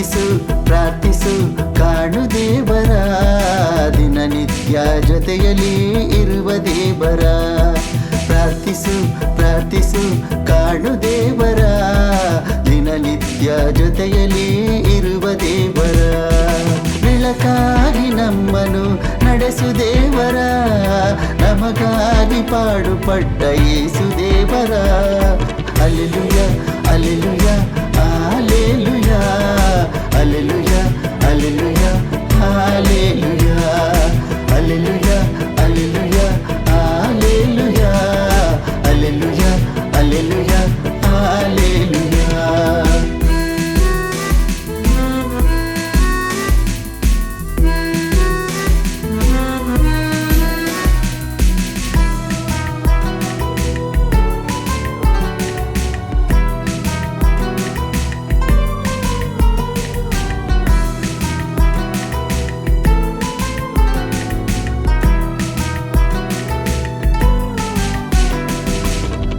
ಪ್ರಾರ್ಥಿಸು ಪ್ರಾರ್ಥಿಸು ಕಾಣು ದೇವರ, ದಿನನಿತ್ಯ ಜೊತೆಯಲ್ಲಿ ಇರುವ ದೇವರ. ಪ್ರಾರ್ಥಿಸು ಪ್ರಾರ್ಥಿಸು ಕಾಣು ದೇವರ, ದಿನನಿತ್ಯ ಜೊತೆಯಲ್ಲಿ ಇರುವ ದೇವರ. ಬೆಳಕಾಗಿ ನಮ್ಮನು ನಡೆಸು ದೇವರ, ನಮಗಾಗಿ ಪಾಡುಪಟ್ಟ ಯೇಸು ದೇವರ. ಅಲ್ಲೆಲೂಯ ಅಲ್ಲೆಲೂಯ ಹಾಲೆಲೂಯ, ಅಲ್ಲೆಲೂಯ ಅಲ್ಲೆಲೂಯ ಹಾಲೆಲೂಯ, ಅಲ್ಲೆಲೂಯ ಅಲ್ಲೆಲೂಯ ಹಾಲೆಲೂಯ, ಅಲ್ಲೆಲೂಯ ಅಲ್ಲೆಲೂಯ ಹಾಲೆಲೂಯ.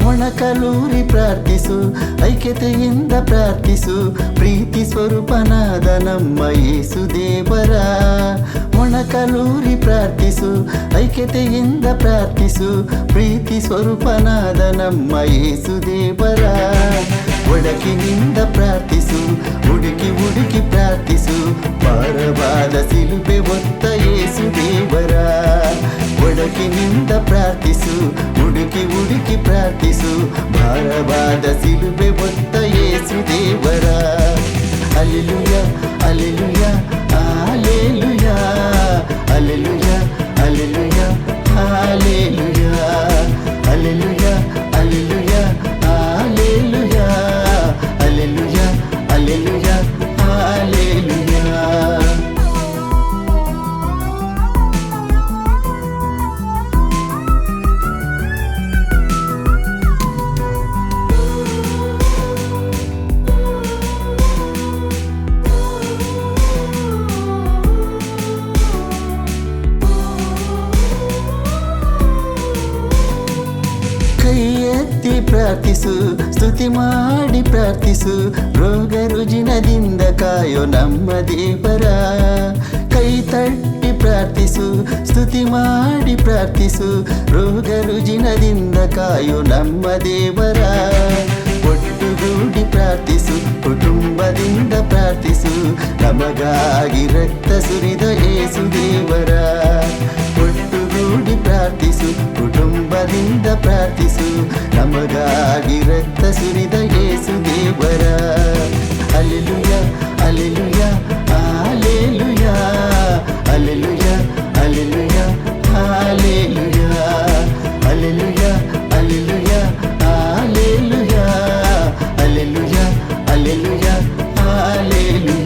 ಮೊಣಕಲೂರಿ ಪ್ರಾರ್ಥಿಸು, ಐಕ್ಯತೆಯಿಂದ ಪ್ರಾರ್ಥಿಸು, ಪ್ರೀತಿ ಸ್ವರೂಪನಾದ ನಮ್ಮ ಯೇಸು ದೇವರ. ಮೊಣಕಲೂರಿ ಪ್ರಾರ್ಥಿಸು, ಐಕ್ಯತೆಯಿಂದ ಪ್ರಾರ್ಥಿಸು, ಪ್ರೀತಿ ಸ್ವರೂಪನಾದ ನಮ್ಮ ಯೇಸು ದೇವರ. ಒಡಕಿನಿಂದ ಪ್ರಾರ್ಥಿಸು, ಹುಡುಕಿ ಹುಡುಕಿ ಪ್ರಾರ್ಥಿಸು, ಭಾರವಾದ ಸಿಲುಬೆ ಹೊತ್ತ ಯೇಸು ದೇವರ. ಒಡಕಿನಿಂದ ಪ್ರಾರ್ಥಿಸು, ಹುಡುಕಿ ಹುಡುಕಿ ಪ್ರಾರ್ಥಿಸು, ಭಾರವಾದ ಸಿಲುಬೆ ಹೊತ್ತ ಯೇಸು ದೇವರ. ಅಲ್ಲೆಲೂಯ ಅಲ್ಲೆಲೂಯ ಹಾಲೆಲೂಯ, ಅಲ್ಲೆಲೂಯ ಅಲ್ಲೆಲೂಯ ಹಾಲೆಲೂಯ, ಅಲ್ಲೆಲೂಯ ಅಲ್ಲೆಲೂಯ ಹಾಲೆಲೂಯ, ಅಲ್ಲೆಲೂಯ ಅಲ್ಲೆಲೂಯ ಹಾಲೆಲೂಯ. ಕೈ ಎತ್ತಿ ಪ್ರಾರ್ಥಿಸು, ಸ್ತುತಿ ಮಾಡಿ ಪ್ರಾರ್ಥಿಸು, ರೋಗ ರುಜಿನದಿಂದ ಕಾಯೋ ನಮ್ಮ ದೇವರ. ಕೈ ತಟ್ಟಿ ಪ್ರಾರ್ಥಿಸು, ಸ್ತುತಿ ಮಾಡಿ ಪ್ರಾರ್ಥಿಸು, ರೋಗ ರುಜಿನದಿಂದ ಕಾಯೋ ನಮ್ಮ ದೇವರ. ಒಟ್ಟುಗೂಡಿ ಪ್ರಾರ್ಥಿಸು, ಕುಟುಂಬದಿಂದ ಪ್ರಾರ್ಥಿಸು, ನಮಗಾಗಿ ರಕ್ತ ಸುರಿದ ಯೇಸು ದೇವರ. ಒಟ್ಟುಗೂಡಿ ಪ್ರಾರ್ಥಿಸು, ಕುಟುಂಬದಿಂದ ಪ್ರಾರ್ಥಿಸು, ನಮಗಾಗಿ ರಕ್ತ ಸುರಿದ ಯೇಸು ದೇವರ. ಅಲ್ಲೆಲೂಯ ಅಲ್ಲೆಲೂಯ ಹಾಲೆಲೂಯ, ಅಲ್ಲೆಲೂಯ ಅಲ್ಲೆಲೂಯ ಹಾಲೆಲೂಯ, ಅಲ್ಲೆಲೂಯ ಅಲ್ಲೆಲೂಯ ಹಾಲೆಲೂಯ, ಅಲ್ಲೆಲೂಯ ಅಲ್ಲೆಲೂಯ ಹಾಲೆಲೂಯ.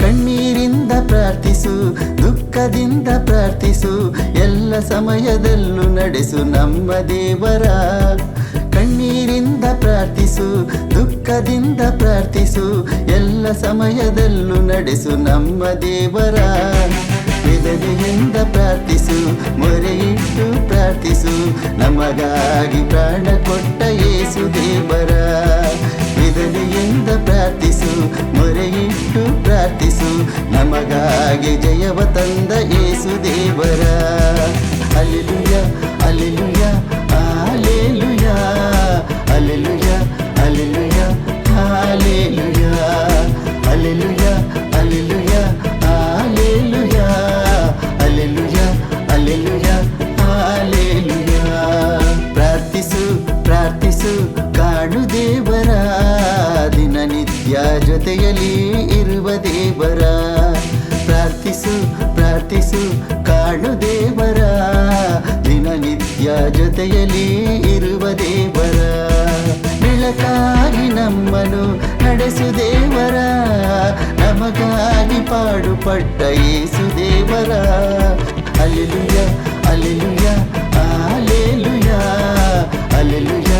ಕಣ್ಣೀರಿಂದ ಪ್ರಾರ್ಥಿಸು, ದುಃಖದಿಂದ ಪ್ರಾರ್ಥಿಸು, ಎಲ್ಲ ಸಮಯದಲ್ಲೂ ನಡೆಸು ನಮ್ಮ ದೇವರ. ಕಣ್ಣೀರಿಂದ ಪ್ರಾರ್ಥಿಸು, ದುಃಖದಿಂದ ಪ್ರಾರ್ಥಿಸು, ಎಲ್ಲ ಸಮಯದಲ್ಲೂ ನಡೆಸು ನಮ್ಮ ದೇವರ. ವೇದನೆಯಿಂದ ಪ್ರಾರ್ಥಿಸು, ಮೊರೆಯಿಟ್ಟು ಪ್ರಾರ್ಥಿಸು, ನಮಗಾಗಿ ಪ್ರಾಣ ಕೊಟ್ಟ ಯೇಸು ದೇವರ. ವೇದನೆಯಿಂದ ಪ್ರಾರ್ಥಿಸು, ಮೊರೆಯಿಟ್ಟು ಪ್ರಾರ್ಥಿಸು, ನಮಗಾಗಿ ಜಯವ ತಂದ ಯೇಸು ದೇವರ. ಅಲ್ಲೆಲೂಯ ಅಲ್ಲೆಲೂಯ ಹಾಲೆಲೂಯ, ಅಲ್ಲೆಲೂಯ ಅಲ್ಲೆಲೂಯ ಹಾಲೆಲೂಯ, ಅಲ್ಲೆಲೂಯ ಅಲ್ಲೆಲೂಯ ಹಾಲೆಲೂಯ, ಅಲ್ಲೆಲೂಯ ಅಲ್ಲೆಲೂಯ ಹಾಲೆಲೂಯ. ಪ್ರಾರ್ಥಿಸು ಪ್ರಾರ್ಥಿಸು ಕಾಣು ದೇವರ, ದಿನನಿತ್ಯ ಜೊತೆಯಲ್ಲಿ ಇರುವ ದೇವರ. ಪ್ರಾರ್ಥಿಸು ಪ್ರಾರ್ಥಿಸು ಕಾಣು ದೇವರ, ದಿನನಿತ್ಯ ಜೊತೆಯಲ್ಲಿ ಇರುವ ದೇವರ. ಬೆಳಕಾಗಿ ನಮ್ಮನು ನಡೆಸು ದೇವರ, ನಮಗಾಗಿ ಪಾಡುಪಟ್ಟ ಯೇಸು ದೇವರ. Alleluia alleluia alleluia alleluia